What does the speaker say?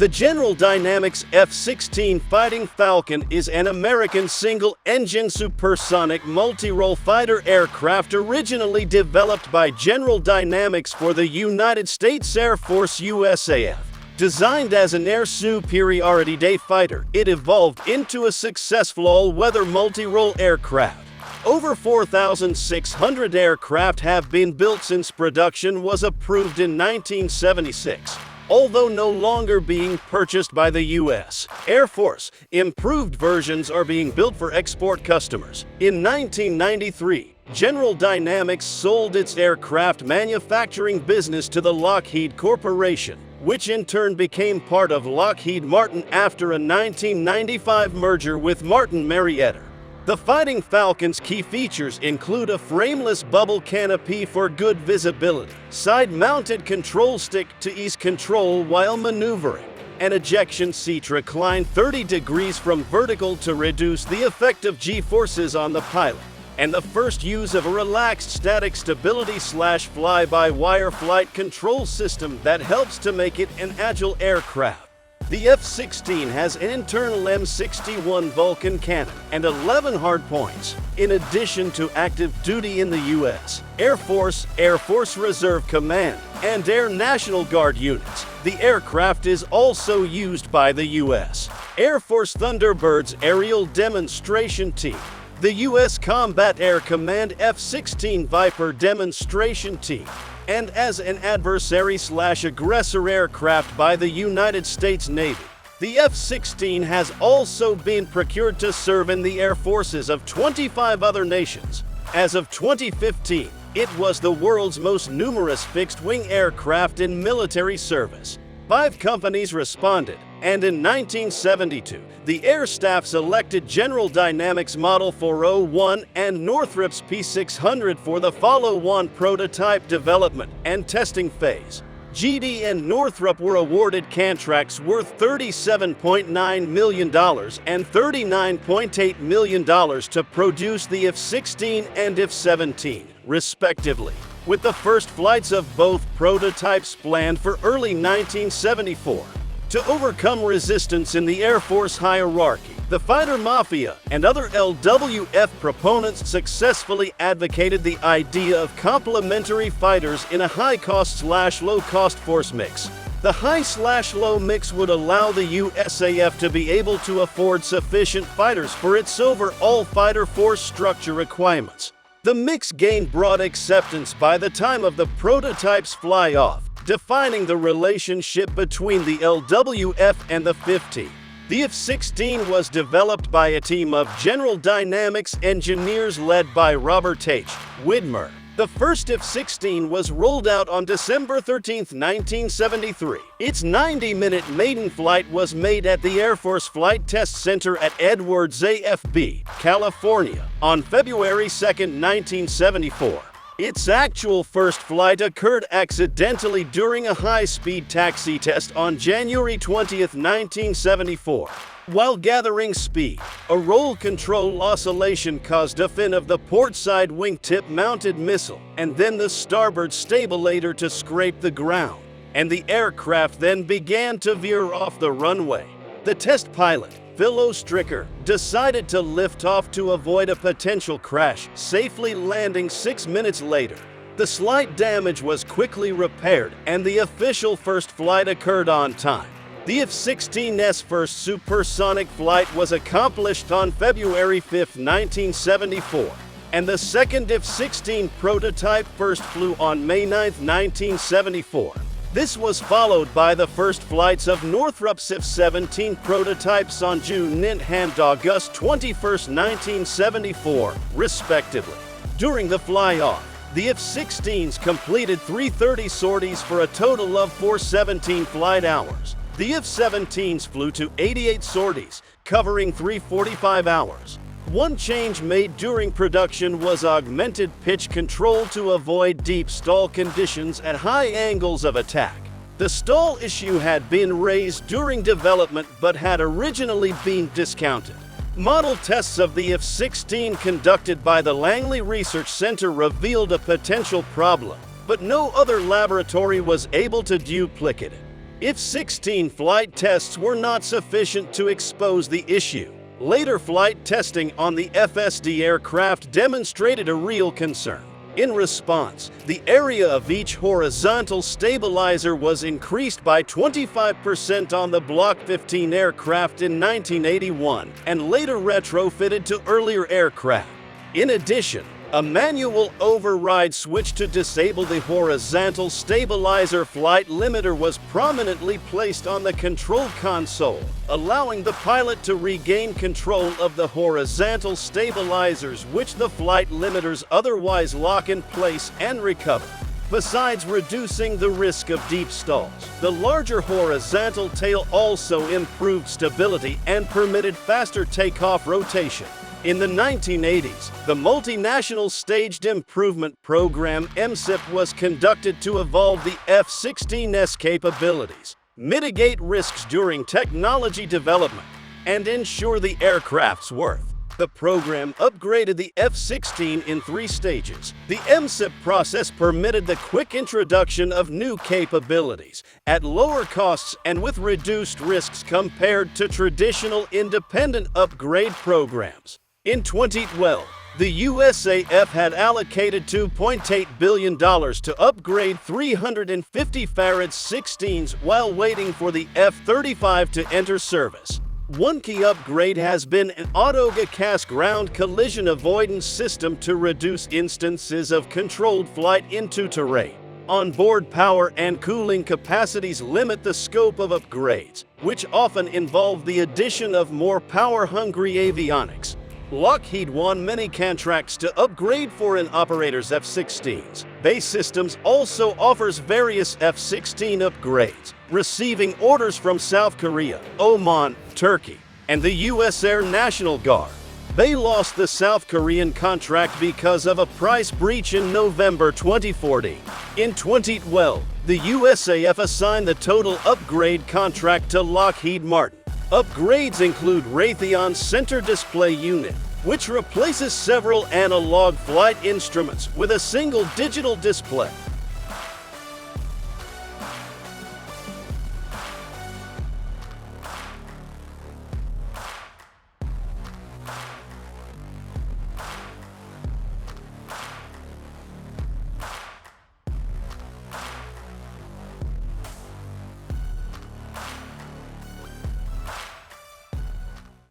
The General Dynamics F-16 Fighting Falcon is an American single-engine supersonic multirole fighter aircraft originally developed by General Dynamics for the United States Air Force USAF. Designed as an air superiority day fighter, it evolved into a successful all-weather multirole aircraft. Over 4,600 aircraft have been built since production was approved in 1976. Although no longer being purchased by the U.S. Air Force, improved versions are being built for export customers. In 1993, General Dynamics sold its aircraft manufacturing business to the Lockheed Corporation, which in turn became part of Lockheed Martin after a 1995 merger with Martin Marietta. The Fighting Falcon's key features include a frameless bubble canopy for good visibility, side-mounted control stick to ease control while maneuvering, an ejection seat reclined 30 degrees from vertical to reduce the effect of G-forces on the pilot, and the first use of a relaxed static stability/fly-by-wire flight control system that helps to make it an agile aircraft. The F-16 has an internal M61 Vulcan cannon and 11 hardpoints. In addition to active duty in the U.S. Air Force, Air Force Reserve Command, and Air National Guard units, the aircraft is also used by the U.S. Air Force Thunderbirds Aerial Demonstration Team, the U.S. Combat Air Command F-16 Viper Demonstration Team, and as an adversary/aggressor aircraft by the United States Navy. The F-16 has also been procured to serve in the air forces of 25 other nations. As of 2015, it was the world's most numerous fixed-wing aircraft in military service. 5 companies responded, and in 1972, the Air Staff selected General Dynamics Model 401 and Northrop's P600 for the follow-on prototype development and testing phase. GD and Northrop were awarded contracts worth $37.9 million and $39.8 million to produce the F-16 and F-17, respectively, with the first flights of both prototypes planned for early 1974. To overcome resistance in the Air Force hierarchy, the fighter mafia and other LWF proponents successfully advocated the idea of complementary fighters in a high-cost/low-cost force mix. The high/low mix would allow the USAF to be able to afford sufficient fighters for its overall fighter force structure requirements. The mix gained broad acceptance by the time of the prototype's fly-off, defining the relationship between the LWF and the 50. The F-16 was developed by a team of General Dynamics engineers led by Robert H. Widmer. The first F-16 was rolled out on December 13, 1973. Its 90-minute maiden flight was made at the Air Force Flight Test Center at Edwards AFB, California, on February 2, 1974. Its actual first flight occurred accidentally during a high-speed taxi test on January 20, 1974. While gathering speed, a roll control oscillation caused a fin of the portside wingtip-mounted missile, and then the starboard stabilator to scrape the ground, and the aircraft then began to veer off the runway. The test pilot, Phil Ostricker, decided to lift off to avoid a potential crash, safely landing 6 minutes later. The slight damage was quickly repaired, and the official first flight occurred on time. The F-16's first supersonic flight was accomplished on February 5, 1974, and the second F-16 prototype first flew on May 9, 1974. This was followed by the first flights of Northrop's F-17 prototypes on June 9 and August 21, 1974, respectively. During the fly-off, the F-16s completed 330 sorties for a total of 417 flight hours. The F-17s flew to 88 sorties, covering 345 hours. One change made during production was augmented pitch control to avoid deep stall conditions at high angles of attack. The stall issue had been raised during development but had originally been discounted. Model tests of the F-16 conducted by the Langley Research Center revealed a potential problem, but no other laboratory was able to duplicate it. F-16 flight tests were not sufficient to expose the issue. Later flight testing on the FSD aircraft demonstrated a real concern. In response, the area of each horizontal stabilizer was increased by 25% on the Block 15 aircraft in 1981 and later retrofitted to earlier aircraft. In addition, a manual override switch to disable the horizontal stabilizer flight limiter was prominently placed on the control console, allowing the pilot to regain control of the horizontal stabilizers, which the flight limiters otherwise lock in place, and recover. Besides reducing the risk of deep stalls, the larger horizontal tail also improved stability and permitted faster takeoff rotation. In the 1980s, the Multinational Staged Improvement Program (MSIP) was conducted to evolve the F-16's capabilities, mitigate risks during technology development, and ensure the aircraft's worth. The program upgraded the F-16 in 3 stages. The MSIP process permitted the quick introduction of new capabilities at lower costs and with reduced risks compared to traditional independent upgrade programs. In 2012, the USAF had allocated $2.8 billion to upgrade 350 Farad 16s while waiting for the F-35 to enter service. One key upgrade has been an auto-gas ground collision avoidance system to reduce instances of controlled flight into terrain. Onboard power and cooling capacities limit the scope of upgrades, which often involve the addition of more power-hungry avionics. Lockheed won many contracts to upgrade foreign operators' F-16s. Base Systems also offers various F-16 upgrades, receiving orders from South Korea, Oman, Turkey, and the U.S. Air National Guard. They lost the South Korean contract because of a price breach in November 2014. In 2012, the USAF assigned the total upgrade contract to Lockheed Martin. Upgrades include Raytheon's Center Display Unit, which replaces several analog flight instruments with a single digital display.